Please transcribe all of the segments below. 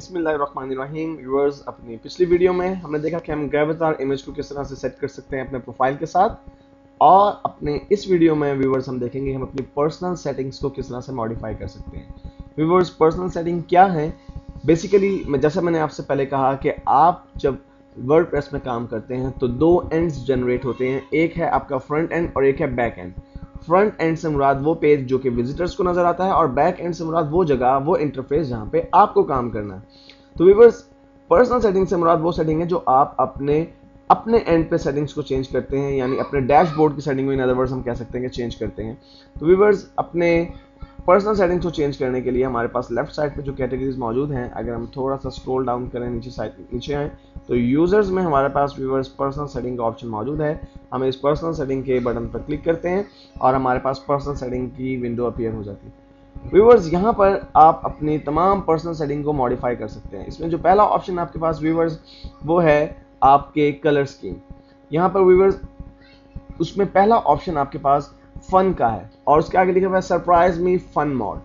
बिस्मिल्लाहिर्रहमानिर्रहीम। व्यूअर्स, अपनी पिछली वीडियो में हमने देखा कि हम ग्रेविटार इमेज को किस तरह से सेट कर सकते हैं अपने प्रोफाइल के साथ, और अपने इस वीडियो में व्यूअर्स हम देखेंगे हम अपनी पर्सनल सेटिंग्स को किस तरह से मॉडिफाई कर सकते हैं। व्यूअर्स, पर्सनल सेटिंग क्या है? बेसिकली जैसा मैंने आपसे पहले कहा कि आप जब वर्डप्रेस में काम करते हैं तो दो एंड्स जनरेट होते हैं, एक है आपका फ्रंट एंड और एक है बैक एंड। फ्रंट एंड से मुराद वो पेज जो कि विजिटर्स को नजर आता है, और बैक एंड से मुराद वो जगह, वो इंटरफेस जहां पे आपको काम करना है। तो व्यूअर्स, पर्सनल सेटिंग से मुराद वो सेटिंग है जो आप अपने एंड पे सेटिंग्स को चेंज करते हैं, यानी अपने डैशबोर्ड की सेटिंग को इन अदर वर्ड्स हम कह सकते हैं कि चेंज करते हैं। तो व्यूअर्स, अपने पर्सनल सेटिंग्स को चेंज करने के लिए हमारे पास लेफ्ट साइड पे जो कैटेगरीज मौजूद हैं, अगर हम थोड़ा सा स्क्रॉल डाउन करें नीचे आए तो यूजर्स में हमारे पास व्यूअर्स पर्सनल सेटिंग का ऑप्शन मौजूद है। हम इस पर्सनल सेटिंग के बटन पर क्लिक करते हैं और हमारे पास पर्सनल सेटिंग की विंडो अपीयर हो जाती है। व्यूअर्स, यहाँ पर आप अपनी तमाम पर्सनल सेटिंग को मॉडिफाई कर सकते हैं। इसमें जो पहला ऑप्शन आपके पास व्यूअर्स वो है आपके कलर स्कीम। यहाँ पर व्यूअर्स उसमें पहला ऑप्शन आपके पास फन का है और उसके आगे लिखा हुआ है सरप्राइज मी फन मोड।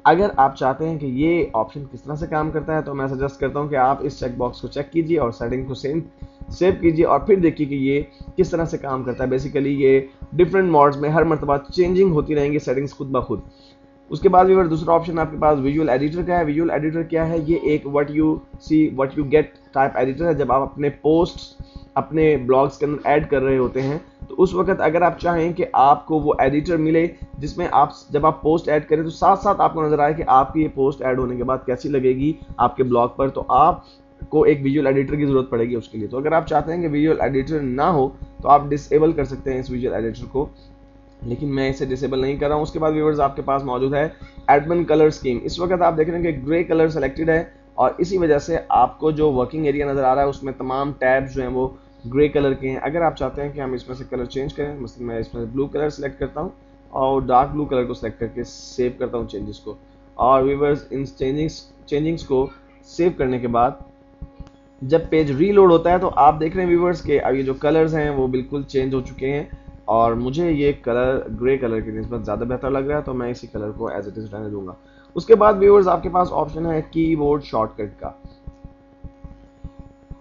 अगर आप चाहते हैं कि ये ऑप्शन किस तरह से काम करता है तो मैं सजेस्ट करता हूं कि आप इस चेक बॉक्स को चेक कीजिए और सेटिंग को सेव कीजिए और फिर देखिए कि ये किस तरह से काम करता है। बेसिकली ये डिफरेंट मोड्स में हर मरतबा चेंजिंग होती रहेंगी सेटिंग्स खुद ब खुद। उसके बाद व्यूअर दूसरा ऑप्शन आपके पास विजुअल एडिटर का है। विजुअल एडिटर क्या है? ये एक what you see what you get type editor है। जब आप अपने पोस्ट अपने ब्लॉग्स के अंदर ऐड कर रहे होते हैं तो उस वक्त अगर आप चाहें कि आपको वो एडिटर मिले जिसमें आप जब आप पोस्ट ऐड करें तो साथ साथ आपको नजर आए कि आपकी ये पोस्ट ऐड होने के बाद कैसी लगेगी आपके ब्लॉग पर, तो आपको एक विजुअल एडिटर की जरूरत पड़ेगी उसके लिए। तो अगर आप चाहते हैं कि विजुअल एडिटर ना हो तो आप डिसेबल कर सकते हैं इस विजुअल एडिटर को, लेकिन मैं इसे डिसेबल नहीं कर रहा हूं। उसके बाद व्यूअर्स आपके पास मौजूद है एडमिन कलर स्कीम। इस वक्त आप देख रहे हैं कि ग्रे कलर सेलेक्टेड है और इसी वजह से आपको जो वर्किंग एरिया नजर आ रहा है उसमें तमाम टैब्स जो हैं वो ग्रे कलर के हैं। अगर आप चाहते हैं कि हम इसमें से कलर चेंज करें, मतलब मैं इसमें ब्लू कलर सेलेक्ट करता हूं और डार्क ब्लू कलर को सेलेक्ट करके सेव करता हूं चेंजेस को। और व्यूअर्स, इन चेंजिंग्स को सेव करने के बाद जब पेज रीलोड होता है तो आप देख रहे हैं व्यूअर्स के अब ये जो कलर्स हैं वो बिल्कुल चेंज हो चुके हैं और मुझे ये कलर ग्रे कलर की निस्बत ज़्यादा बेहतर लग रहा है, तो मैं इसी कलर को एज इट इज रहने दूंगा। उसके बाद व्यूअर्स आपके पास ऑप्शन है कीबोर्ड शॉर्टकट का।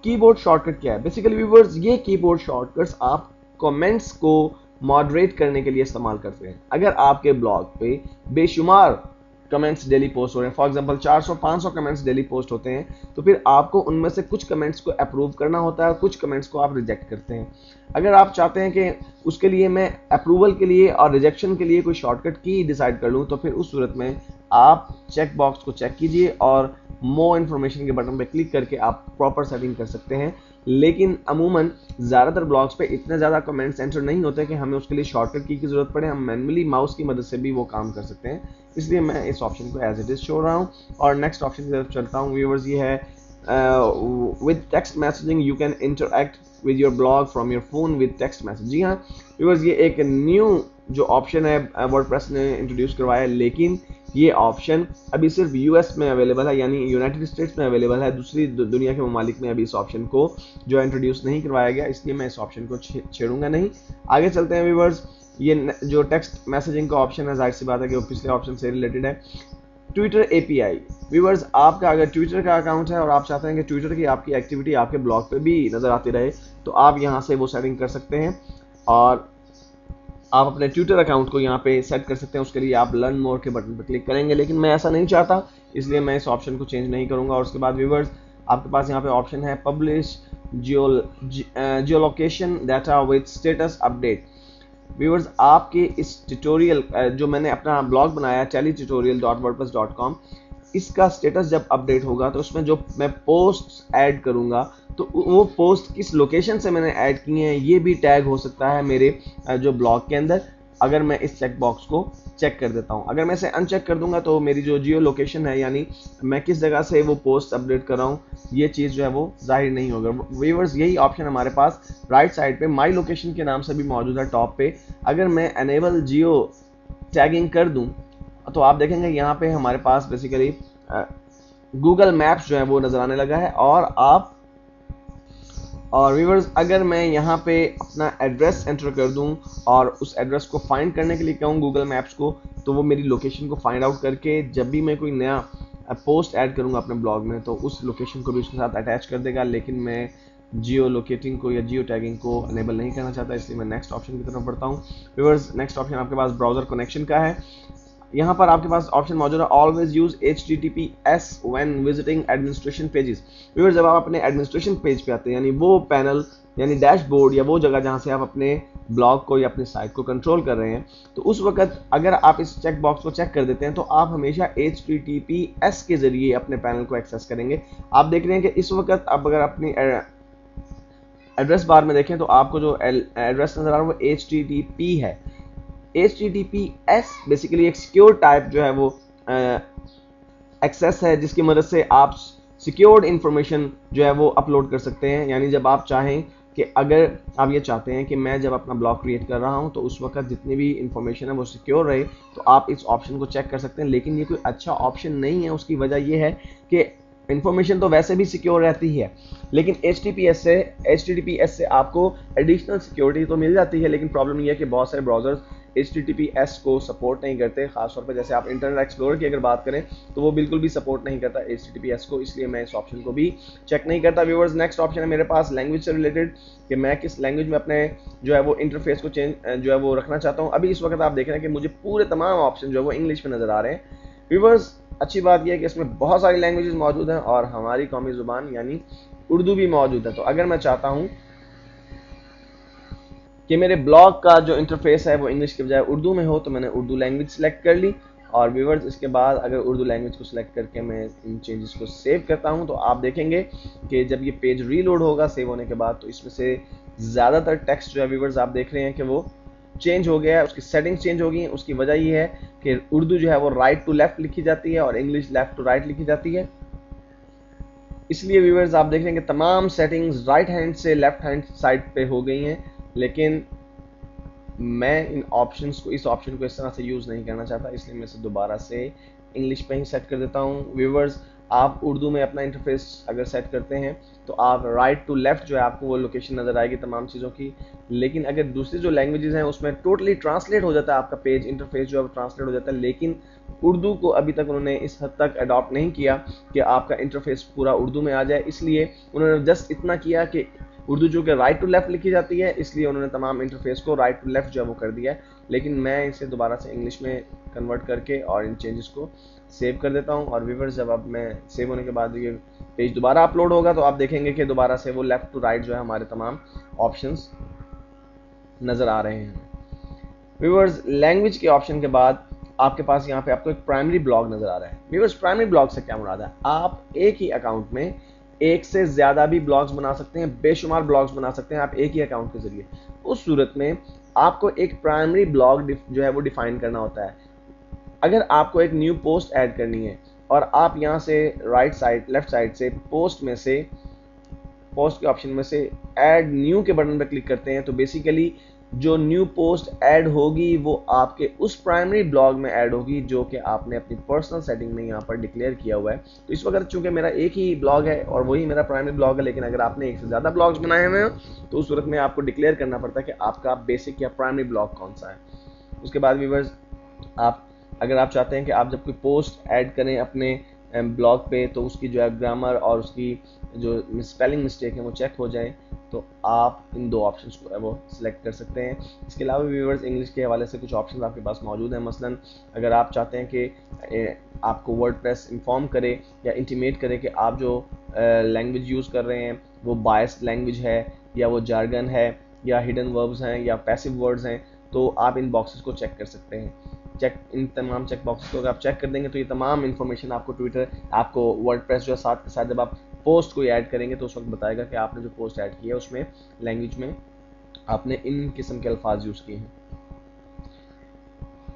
कीबोर्ड शॉर्टकट क्या है? बेसिकली व्यूअर्स, ये कीबोर्ड शॉर्टकट्स आप कमेंट्स को मॉडरेट करने के लिए इस्तेमाल करते हैं। अगर आपके ब्लॉग पे बेशुमार कमेंट्स डेली पोस्ट हो रहे हैं, for example 400-500 comments daily post होते हैं, तो फिर आपको उनमें से कुछ कमेंट्स को अप्रूव करना होता है और कुछ कमेंट्स को आप रिजेक्ट करते हैं। अगर आप चाहते हैं कि उसके लिए मैं अप्रूवल के लिए और रिजेक्शन के लिए कोई शॉर्टकट की डिसाइड कर लूँ, तो फिर उस सूरत में आप चेक बॉक्स को चेक कीजिए और मोर इन्फॉर्मेशन के बटन पर क्लिक करके आप प्रॉपर सेटिंग कर सकते हैं। लेकिन अमूमन ज़्यादातर ब्लॉग्स पे इतने ज़्यादा कमेंट्स एंटर नहीं होते कि हमें उसके लिए शॉर्टकट की ज़रूरत पड़े। हम मैनुअली माउस की मदद से भी वो काम कर सकते हैं, इसलिए मैं इस ऑप्शन को एज इट इज़ छोड़ रहा हूँ और नेक्स्ट ऑप्शन की तरफ चलता हूँ। व्यूअर्स, ये है with text messaging you can interact with your blog from your phone with text message. जी हाँ व्यूअर्स, ये एक न्यू जो ऑप्शन है वर्डप्रेस ने इंट्रोड्यूस करवाया है, लेकिन ये ऑप्शन अभी सिर्फ यूएस में अवेलेबल है, यानी यूनाइटेड स्टेट्स में अवेलेबल है। दूसरी दुनिया के ममालिक में अभी इस ऑप्शन को जो इंट्रोड्यूस नहीं करवाया गया, इसलिए मैं इस ऑप्शन को छेड़ूंगा नहीं। आगे चलते हैं व्यूअर्स। ये जो टेक्स्ट मैसेजिंग का ऑप्शन है, जाहिर सी बात है कि वो पिछले ऑप्शन से रिलेटेड है। Twitter API. व्यूअर्स, आपका अगर ट्विटर का अकाउंट है और आप चाहते हैं कि ट्विटर की आपकी एक्टिविटी आपके ब्लॉग पे भी नजर आती रहे, तो आप यहाँ से वो सेटिंग कर सकते हैं और आप अपने ट्विटर अकाउंट को यहाँ पे सेट कर सकते हैं। उसके लिए आप लर्न मोर के बटन पर क्लिक करेंगे, लेकिन मैं ऐसा नहीं चाहता, इसलिए मैं इस ऑप्शन को चेंज नहीं करूँगा। और उसके बाद व्यूअर्स आपके पास यहाँ पे ऑप्शन है publish geolocation data with status update. Viewers, आपके इस ट्यूटोरियल जो मैंने अपना ब्लॉग बनाया teletutorial.wordpress.com, इसका स्टेटस जब अपडेट होगा तो उसमें जो मैं पोस्ट ऐड करूंगा तो वो पोस्ट किस लोकेशन से मैंने ऐड किए हैं ये भी टैग हो सकता है मेरे जो ब्लॉग के अंदर, अगर मैं इस चेक बॉक्स को चेक कर देता हूं। अगर मैं इसे अनचेक कर दूंगा तो मेरी जो जियो लोकेशन है, यानी मैं किस जगह से वो पोस्ट अपडेट कर रहा हूं, ये चीज़ जो है वो जाहिर नहीं होगा। व्यूअर्स, यही ऑप्शन हमारे पास राइट साइड पे माई लोकेशन के नाम से भी मौजूद है टॉप पे। अगर मैं एनेबल जियो टैगिंग कर दूं तो आप देखेंगे यहाँ पे हमारे पास बेसिकली गूगल मैप्स जो है वो नजर आने लगा है। और व्यूअर्स, अगर मैं यहाँ पे अपना एड्रेस एंटर कर दूं और उस एड्रेस को फाइंड करने के लिए कहूँ गूगल मैप्स को, तो वो मेरी लोकेशन को फाइंड आउट करके जब भी मैं कोई नया पोस्ट ऐड करूंगा अपने ब्लॉग में तो उस लोकेशन को भी उसके साथ अटैच कर देगा, लेकिन मैं जियो लोकेटिंग को या जियो टैगिंग को अनेबल नहीं करना चाहता, इसलिए मैं नेक्स्ट ऑप्शन की तरफ बढ़ता हूँ। व्यूअर्स, नेक्स्ट ऑप्शन आपके पास ब्राउजर कनेक्शन का है। यहाँ पर आपके पास ऑप्शन मौजूद है always use HTTPS when visiting administration pages. Viewers, जब आप अपने एडमिनिस्ट्रेशन पेज पे आते हैं, यानी वो पैनल यानी डैशबोर्ड या वो जगह जहाँ से आप अपने ब्लॉग को या अपने साइट को कंट्रोल कर रहे हैं, तो उस वक्त अगर आप इस चेक बॉक्स को चेक कर देते हैं तो आप हमेशा HTTPS के जरिए अपने पैनल को एक्सेस करेंगे। आप देख रहे हैं कि इस वक्त आप अगर अपनी एड्रेस बार में देखें तो आपको जो एड्रेस नजर आ रहा है वो HTTP है। HTTPS बेसिकली एक सिक्योर टाइप जो है वो एक्सेस है, जिसकी मदद से आप सिक्योर्ड इंफॉर्मेशन जो है वो अपलोड कर सकते हैं। यानी जब आप चाहें कि अगर आप ये चाहते हैं कि मैं जब अपना ब्लॉग क्रिएट कर रहा हूं तो उस वक्त जितनी भी इंफॉर्मेशन है वो सिक्योर रहे, तो आप इस ऑप्शन को चेक कर सकते हैं। लेकिन ये कोई अच्छा ऑप्शन नहीं है। उसकी वजह ये है कि इंफॉर्मेशन तो वैसे भी सिक्योर रहती है, लेकिन HTTPS से आपको एडिशनल सिक्योरिटी तो मिल जाती है, लेकिन प्रॉब्लम ये है कि बहुत सारे ब्राउजर्स HTTPS को सपोर्ट नहीं करते। खासतौर पर जैसे आप इंटरनेट एक्सप्लोरर की अगर बात करें तो वो बिल्कुल भी सपोर्ट नहीं करता HTTPS को, इसलिए मैं इस ऑप्शन को भी चेक नहीं करता। व्यूअर्स, नेक्स्ट ऑप्शन है मेरे पास लैंग्वेज से रिलेटेड, कि मैं किस लैंग्वेज में अपने जो है वो इंटरफेस को चेंज जो है वो रखना चाहता हूँ। अभी इस वक्त आप देख रहे हैं कि मुझे पूरे तमाम ऑप्शन जो है वो इंग्लिश में नजर आ रहे हैं। व्यूअर्स, अच्छी बात यह है कि इसमें बहुत सारी लैंग्वेजेस मौजूद हैं और हमारी कौमी जुबान यानी उर्दू भी मौजूद है। तो अगर मैं चाहता हूं कि मेरे ब्लॉग का जो इंटरफेस है वो इंग्लिश के बजाय उर्दू में हो, तो मैंने उर्दू लैंग्वेज सेलेक्ट कर ली। और व्यूअर्स, इसके बाद अगर उर्दू लैंग्वेज को सिलेक्ट करके मैं इन चेंजेस को सेव करता हूं तो आप देखेंगे कि जब ये पेज रीलोड होगा सेव होने के बाद, तो इसमें से ज़्यादातर टेक्स्ट जो है व्यूअर्स आप देख रहे हैं कि वो चेंज हो गया है, उसकी सेटिंग्स चेंज हो गई हैं। उसकी वजह ये है कि उर्दू जो है वो राइट टू लेफ्ट लिखी जाती है और इंग्लिश लेफ्ट टू राइट लिखी जाती है। इसलिए व्यूअर्स आप देख रहे हैं कि तमाम सेटिंग्स राइट हैंड से लेफ्ट हैंड साइड पे हो गई हैं, लेकिन मैं इस ऑप्शन को इस तरह से यूज़ नहीं करना चाहता, इसलिए मैं इसे दोबारा से इंग्लिश पे ही सेट कर देता हूँ। व्यूअर्स, आप उर्दू में अपना इंटरफेस अगर सेट करते हैं तो आप राइट टू लेफ्ट जो है आपको वो लोकेशन नज़र आएगी तमाम चीज़ों की, लेकिन अगर दूसरी जो लैंग्वेजेस हैं उसमें टोटली ट्रांसलेट हो जाता है, आपका पेज इंटरफेस जो है वो ट्रांसलेट हो जाता है। लेकिन उर्दू को अभी तक उन्होंने इस हद तक अडॉप्ट नहीं किया कि आपका इंटरफेस पूरा उर्दू में आ जाए, इसलिए उन्होंने जस्ट इतना किया कि उर्दू जो कि राइट टू लेफ्ट लिखी जाती है, इसलिए उन्होंने तमाम इंटरफेस को राइट टू लेफ्ट जो है वो कर दिया है। लेकिन मैं इसे दोबारा से इंग्लिश में कन्वर्ट करके और इन चेंजेस को सेव कर देता हूं। और व्यूअर्स, जब अब मैं सेव होने के बाद ये पेज दोबारा अपलोड होगा तो आप देखेंगे कि दोबारा से वो लेफ्ट टू राइट जो है हमारे तमाम ऑप्शंस नज़र आ रहे हैं। व्यूअर्स, लैंग्वेज के ऑप्शन के बाद आपके पास यहाँ पे आपको एक प्राइमरी ब्लॉग नज़र आ रहा है। व्यूअर्स, प्राइमरी ब्लॉग से क्या मुराद है? आप एक ही अकाउंट में एक से ज़्यादा भी ब्लॉग्स बना सकते हैं, बेशुमार ब्लॉग्स बना सकते हैं आप एक ही अकाउंट के ज़रिए। उस सूरत में आपको एक प्राइमरी ब्लॉग जो है वो डिफाइन करना होता है। अगर आपको एक न्यू पोस्ट ऐड करनी है और आप यहाँ से लेफ्ट साइड से पोस्ट के ऑप्शन में से ऐड न्यू के बटन पर क्लिक करते हैं, तो बेसिकली जो न्यू पोस्ट ऐड होगी वो आपके उस प्राइमरी ब्लॉग में ऐड होगी जो कि आपने अपनी पर्सनल सेटिंग में यहाँ पर डिक्लेयर किया हुआ है। तो इस वक्त चूंकि मेरा एक ही ब्लॉग है और वही मेरा प्राइमरी ब्लॉग है, लेकिन अगर आपने एक से ज़्यादा ब्लॉग्स बनाए हुए हैं तो उस सूरत में आपको डिक्लेयर करना पड़ता है कि आपका बेसिक या प्राइमरी ब्लॉग कौन सा है। उसके बाद व्यूअर्स, अगर आप चाहते हैं कि आप जब कोई पोस्ट ऐड करें अपने ब्लॉग पे तो उसकी जो है ग्रामर और उसकी जो स्पेलिंग मिस्टेक है वो चेक हो जाए, तो आप इन दो ऑप्शंस को है वो सिलेक्ट कर सकते हैं। इसके अलावा व्यूअर्स, इंग्लिश के हवाले से कुछ ऑप्शंस आपके पास मौजूद हैं। मसलन अगर आप चाहते हैं कि आपको वर्डप्रेस इन्फॉर्म करे या इंटीमेट करे कि आप जो लैंग्वेज यूज़ कर रहे हैं वो बायस्ड लैंग्वेज है या वो जार्गन है या हिडन वर्ब्स हैं या पैसिव वर्ड्स हैं, तो आप इन बॉक्सेस को चेक कर सकते हैं। इन तमाम चेक बॉक्स को अगर आप चेक कर देंगे तो ये तमाम इन्फॉर्मेशन आपको वर्डप्रेस जो है साथ के साथ जब आप पोस्ट को ऐड करेंगे तो उस वक्त बताएगा कि आपने जो पोस्ट ऐड की है उसमें लैंग्वेज में आपने इन किस्म के अल्फाज यूज़ किए हैं।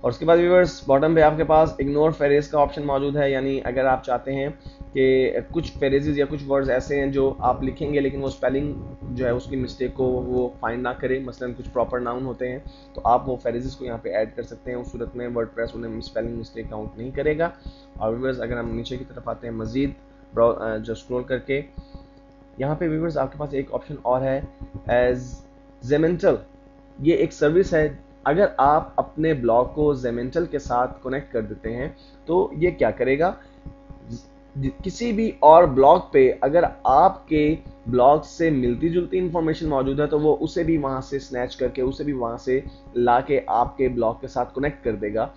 और उसके बाद व्यूअर्स, बॉटम पे आपके पास इग्नोर फ्रेज का ऑप्शन मौजूद है। यानी अगर आप चाहते हैं कि कुछ फ्रेजेस या कुछ वर्ड्स ऐसे हैं जो आप लिखेंगे लेकिन वो स्पेलिंग जो है उसकी मिस्टेक को वो फाइंड ना करे, मसलन कुछ प्रॉपर नाउन होते हैं, तो आप वो फ्रेजेस को यहाँ पे ऐड कर सकते हैं। उस सूरत में वर्डप्रेस उन्हें स्पेलिंग मिस्टेक काउंट नहीं करेगा। और व्यूअर्स, अगर हम नीचे की तरफ आते हैं मज़ीद जो स्क्रॉल करके, यहाँ पे व्यूअर्स आपके पास एक ऑप्शन और है एज ज़ेमेंटल। ये एक सर्विस है। अगर आप अपने ब्लॉग को ज़ेमेंटल के साथ कनेक्ट कर देते हैं तो ये क्या करेगा, किसी भी और ब्लॉग पे अगर आपके ब्लॉग से मिलती जुलती इंफॉर्मेशन मौजूद है तो वो उसे भी वहां से स्नैच करके उसे भी वहां से लाके आपके ब्लॉग के साथ कनेक्ट कर देगा।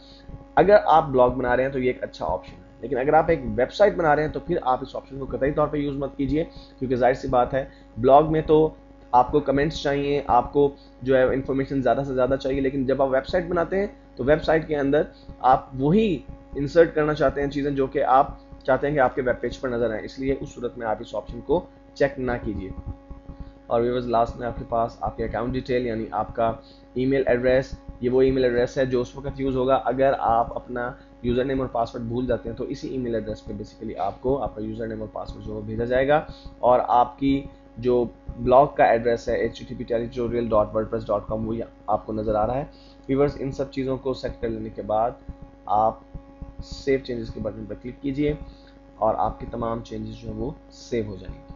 अगर आप ब्लॉग बना रहे हैं तो ये एक अच्छा ऑप्शन है, लेकिन अगर आप एक वेबसाइट बना रहे हैं तो फिर आप इस ऑप्शन को कतई तौर पे यूज मत कीजिए, क्योंकि जाहिर सी बात है ब्लॉग में तो आपको कमेंट्स चाहिए, आपको जो है इंफॉर्मेशन ज़्यादा से ज़्यादा चाहिए, लेकिन जब आप वेबसाइट बनाते हैं तो वेबसाइट के अंदर आप वही इंसर्ट करना चाहते हैं चीज़ें जो कि आप चाहते हैं कि आपके वेब पेज पर नजर आए, इसलिए उस सूरत में आप इस ऑप्शन को चेक ना कीजिए। और व्यूअर्स लास्ट में आपके पास आपके अकाउंट डिटेल यानी आपका ईमेल एड्रेस, ये वो ईमेल एड्रेस है जो उस वक्त यूज़ होगा अगर आप अपना यूज़र नेम और पासवर्ड भूल जाते हैं, तो इसी ईमेल एड्रेस पे बेसिकली आपको आपका यूज़र नेम और पासवर्ड जो भेजा जाएगा और आपकी जो ब्लॉग का एड्रेस है http://territorial.wordpress.com वो आपको नज़र आ रहा है। व्यूअर्स इन सब चीज़ों को सेट कर लेने के बाद आप सेव चेंजेस के बटन पर क्लिक कीजिए और आपकी तमाम चेंजेस जो है वो सेव हो जाएंगे।